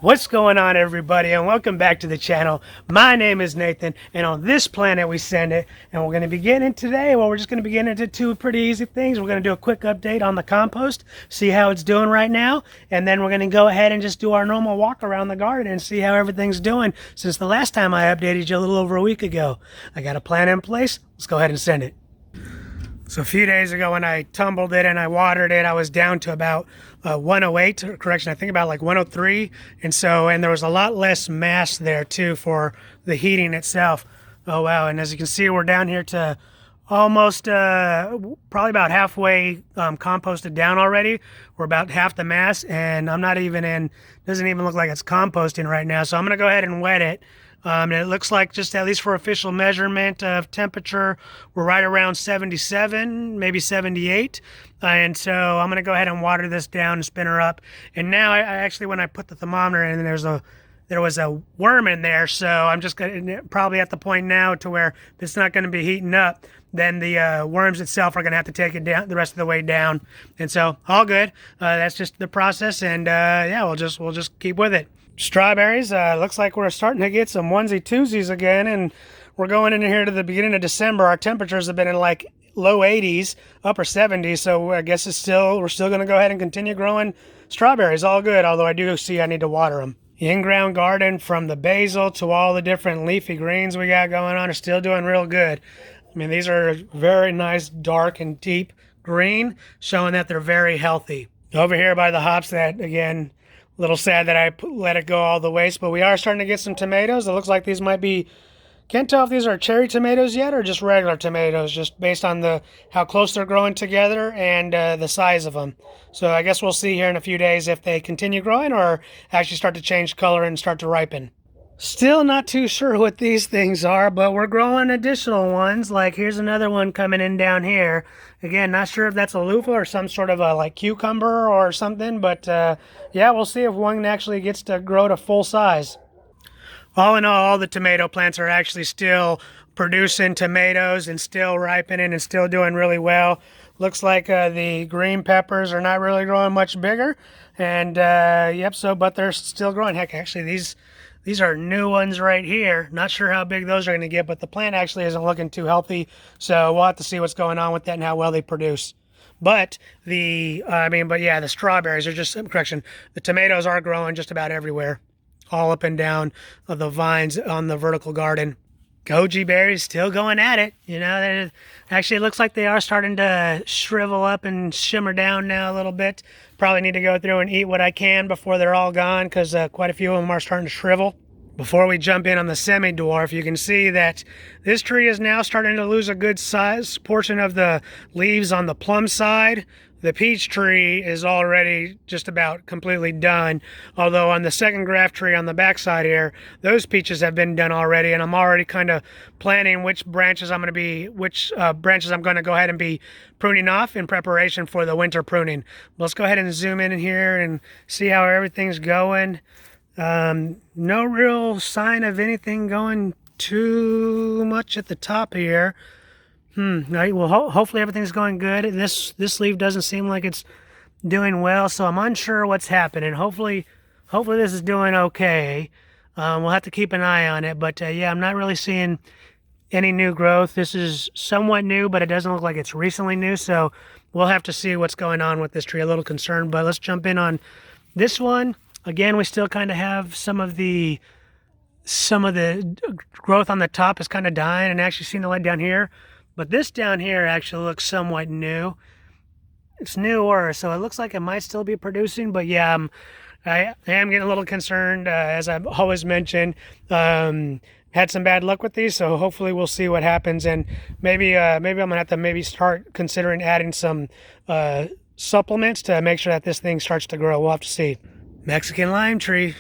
What's going on, everybody, and welcome back to the channel. My name is Nathan, and on this planet we send it, and we're going to be getting today, well, we're just going to be getting into two pretty easy things. We're going to do a quick update on the compost, see how it's doing right now, and then we're going to go ahead and just do our normal walk around the garden and see how everything's doing since the last time I updated you a little over a week ago. I got a plan in place. Let's go ahead and send it. So a few days ago when I tumbled it and I watered it, I was down to about 108, or correction, I think about like 103. And there was a lot less mass there too for the heating itself. Oh wow, and as you can see, we're down here to almost probably about halfway composted down already. We're about half the mass, and I'm not even in, doesn't even look like it's composting right now. So I'm gonna go ahead and wet it. And it looks like, just at least for official measurement of temperature, we're right around 77, maybe 78. And so I'm going to go ahead and water this down and spin her up. And now I actually, when I put the thermometer in, there was a worm in there. So I'm just probably at the point now to where if it's not going to be heating up, then the worms itself are going to have to take it down the rest of the way down. And so all good. That's just the process. And yeah, we'll just keep with it. Strawberries, looks like we're starting to get some onesie twosies again, and we're going in here to the beginning of December. Our temperatures have been in like low 80s, upper 70s, so I guess we're still going to go ahead and continue growing strawberries. All good, although I do see I need to water them. The in-ground garden, from the basil to all the different leafy greens we got going on, are still doing real good. I mean, these are very nice, dark and deep green, showing that they're very healthy. Over here by the hops, that again, a little sad that I let it go all the waste, but we are starting to get some tomatoes. It looks like these might be, can't tell if these are cherry tomatoes yet or just regular tomatoes, just based on how close they're growing together and the size of them. So I guess we'll see here in a few days if they continue growing or actually start to change color and start to ripen. Still not too sure what these things are, but we're growing additional ones. Like here's another one coming in down here. Again, not sure if that's a loofah or some sort of a like cucumber or something, but yeah, we'll see if one actually gets to grow to full size. All in all the tomato plants are actually still producing tomatoes and still ripening and still doing really well. Looks like the green peppers are not really growing much bigger, and yep, but they're still growing. Heck, actually these are new ones right here. Not sure how big those are going to get, but the plant actually isn't looking too healthy. So we'll have to see what's going on with that and how well they produce. But yeah, the strawberries are just, correction, the tomatoes are growing just about everywhere, all up and down of the vines on the vertical garden. Goji berries still going at it. You know, actually it looks like they are starting to shrivel up and shimmer down now a little bit. Probably need to go through and eat what I can before they're all gone, because quite a few of them are starting to shrivel. Before we jump in on the semi-dwarf, you can see that this tree is now starting to lose a good size portion of the leaves on the plum side. The peach tree is already just about completely done, although on the second graft tree on the backside here, those peaches have been done already, and I'm already kind of planning which branches I'm going to go ahead and be pruning off in preparation for the winter pruning. Let's go ahead and zoom in here and see how everything's going. No real sign of anything going too much at the top here. Right, well, hopefully everything's going good. This leaf doesn't seem like it's doing well, so I'm unsure what's happening. Hopefully this is doing okay. We'll have to keep an eye on it, but yeah, I'm not really seeing any new growth. This is somewhat new, but it doesn't look like it's recently new, so we'll have to see what's going on with this tree. A little concerned, but let's jump in on this one. Again, we still kind of have some of the growth on the top is kind of dying, and actually seeing the light down here. But this down here actually looks somewhat new. It's newer, so it looks like it might still be producing. But yeah, I am getting a little concerned, as I've always mentioned. Had some bad luck with these, so hopefully we'll see what happens. And maybe I'm gonna have to start considering adding some supplements to make sure that this thing starts to grow. We'll have to see. Mexican lime tree.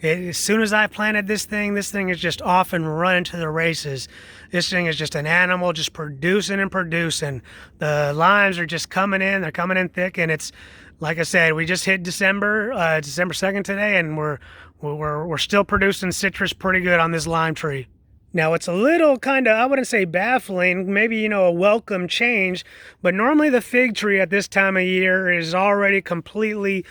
As soon as I planted this thing is just off and running to the races. This thing is just an animal, just producing and producing. The limes are just coming in. They're coming in thick, and it's, like I said, we just hit December 2nd today, and we're still producing citrus pretty good on this lime tree. Now it's a little kind of, I wouldn't say baffling, maybe, a welcome change, but normally the fig tree at this time of year is already completely,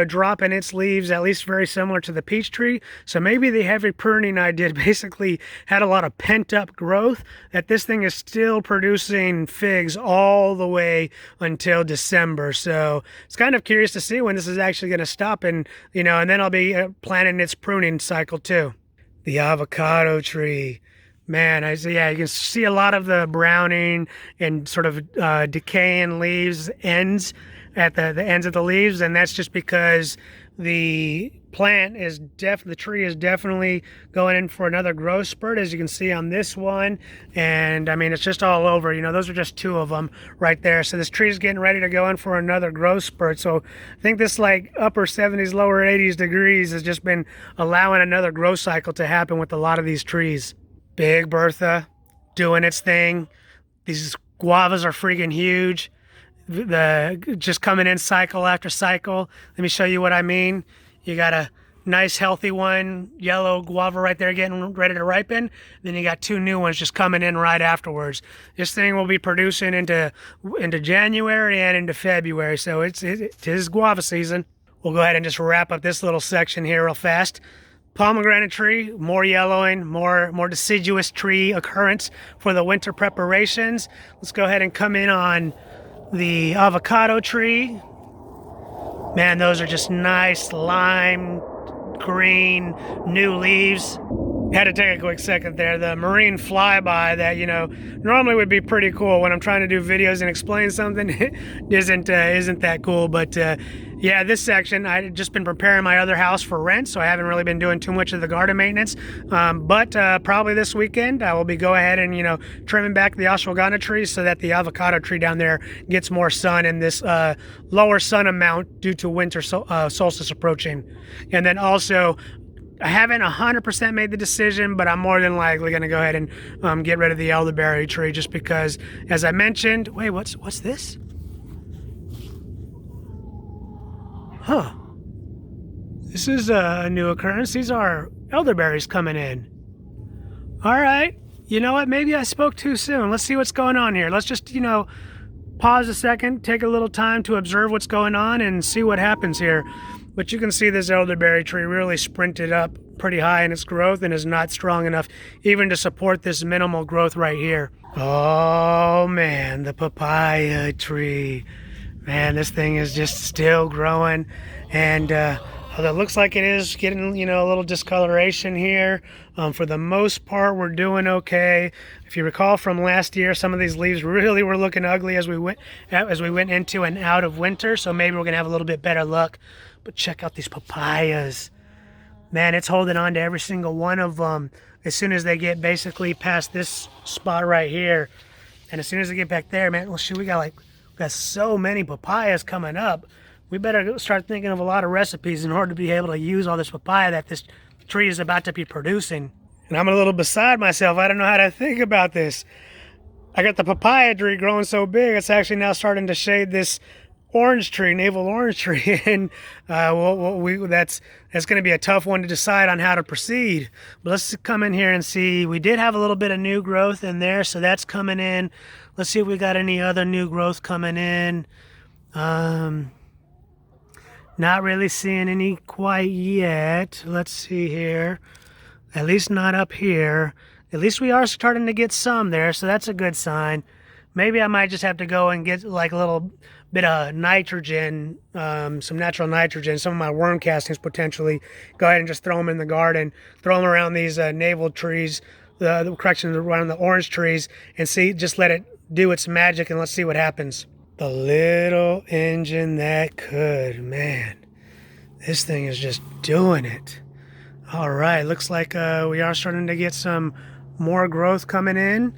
dropping its leaves, at least very similar to the peach tree. So maybe the heavy pruning I did basically had a lot of pent up growth, that this thing is still producing figs all the way until December. So it's kind of curious to see when this is actually going to stop, and, and then I'll be planning its pruning cycle too. The avocado tree. Man, yeah, you can see a lot of the browning and sort of decaying leaves ends at the ends of the leaves, and that's just because the the tree is definitely going in for another growth spurt, as you can see on this one. And I mean, it's just all over, those are just two of them right there. So this tree is getting ready to go in for another growth spurt. So I think this like upper 70s, lower 80s degrees has just been allowing another growth cycle to happen with a lot of these trees. Big Bertha doing its thing. These guavas are freaking huge. Just coming in cycle after cycle. Let me show you what I mean. You got a nice healthy one, yellow guava right there getting ready to ripen. Then you got two new ones just coming in right afterwards. This thing will be producing into January and into February. So it is guava season. We'll go ahead and just wrap up this little section here real fast. Pomegranate tree, more yellowing, more deciduous tree occurrence for the winter preparations. Let's go ahead and come in on the avocado tree. Man, those are just nice lime green new leaves. Had to take a quick second there. The marine flyby that, normally would be pretty cool when I'm trying to do videos and explain something isn't that cool. But yeah, this section, I've just been preparing my other house for rent, so I haven't really been doing too much of the garden maintenance. But probably this weekend, I will be go ahead and, trimming back the ashwagandha trees so that the avocado tree down there gets more sun in this lower sun amount due to winter solstice approaching. And then also, I haven't 100% made the decision, but I'm more than likely going to go ahead and get rid of the elderberry tree just because, as I mentioned, wait, what's this? Huh. This is a new occurrence. These are elderberries coming in. All right. You know what? Maybe I spoke too soon. Let's see what's going on here. Let's just, pause a second, take a little time to observe what's going on and see what happens here. But you can see this elderberry tree really sprinted up pretty high in its growth and is not strong enough even to support this minimal growth right here. Oh man, the papaya tree. Man, this thing is just still growing, and although it looks like it is getting, a little discoloration here, for the most part, we're doing okay. If you recall from last year, some of these leaves really were looking ugly as we went into and out of winter. So maybe we're gonna have a little bit better luck. But check out these papayas. Man, it's holding on to every single one of them. As soon as they get basically past this spot right here, and as soon as they get back there, man, well, shoot, we got so many papayas coming up. We better start thinking of a lot of recipes in order to be able to use all this papaya that this tree is about to be producing. And I'm a little beside myself. I don't know how to think about this. I got the papaya tree growing so big, it's actually now starting to shade this orange tree, navel orange tree, and that's going to be a tough one to decide on how to proceed. But let's come in here and see. We did have a little bit of new growth in there, so that's coming in. Let's see if we got any other new growth coming in. Not really seeing any quite yet. Let's see here. At least not up here. At least we are starting to get some there, so that's a good sign. Maybe I might just have to go and get like a little bit of nitrogen, some natural nitrogen, some of my worm castings potentially. Go ahead and just throw them in the garden, throw them around these navel trees, around the orange trees, and see, just let it do its magic, and let's see what happens. The little engine that could, man. This thing is just doing it. All right, looks like we are starting to get some more growth coming in.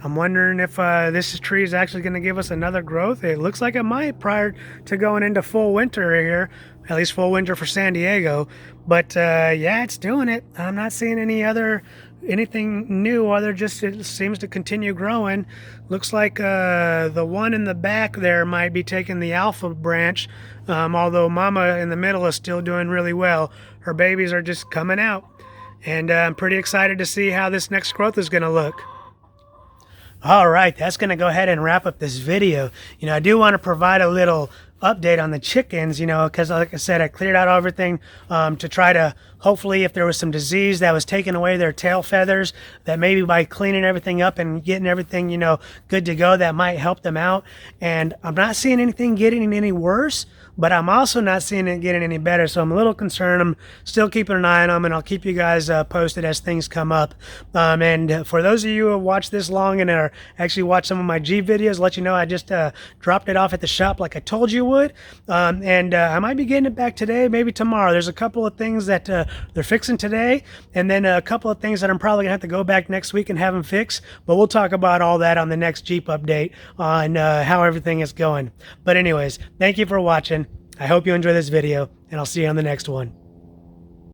I'm wondering if this tree is actually going to give us another growth. It looks like it might prior to going into full winter here, at least full winter for San Diego. But yeah, it's doing it. I'm not seeing anything new other, just it seems to continue growing. Looks like the one in the back there might be taking the alpha branch, although Mama in the middle is still doing really well. Her babies are just coming out. And I'm pretty excited to see how this next growth is going to look. All right, that's going to go ahead and wrap up this video. I do want to provide a little update on the chickens, because like I said, I cleared out everything to try to, hopefully if there was some disease that was taking away their tail feathers, that maybe by cleaning everything up and getting everything, good to go, that might help them out. And I'm not seeing anything getting any worse, but I'm also not seeing it getting any better. So I'm a little concerned. I'm still keeping an eye on them, and I'll keep you guys posted as things come up. And for those of you who have watched this long and are actually watched some of my G videos, let you know I just dropped it off at the shop like I told you would. And I might be getting it back today, maybe tomorrow. There's a couple of things that they're fixing today, and then a couple of things that I'm probably gonna have to go back next week and have them fixed. But we'll talk about all that on the next Jeep update on how everything is going. But anyways, thank you for watching. I hope you enjoy this video, and I'll see you on the next one.